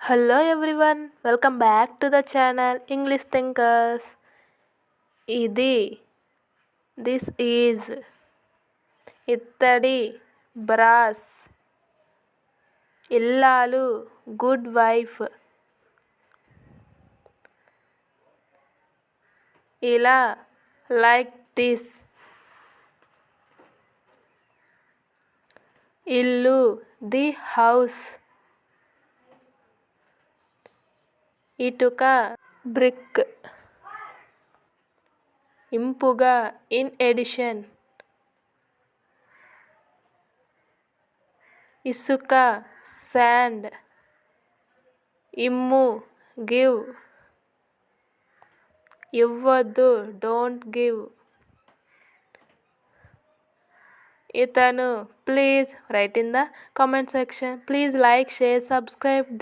Hello everyone, welcome back to the channel English Thinkers. ఇది this is ఇత్తడి brass ఇల్లాలు good wife ఇలా like this ఇల్లు the house ఇటుక బ్రిక్ ఇంపుగా ఇన్ ఎడిషన్ ఇసుక శాండ్ ఇమ్ము గివ్ ఇవ్వద్దు డోంట్ గివ్ ఇతను please right in the comment section. Please like, share, subscribe this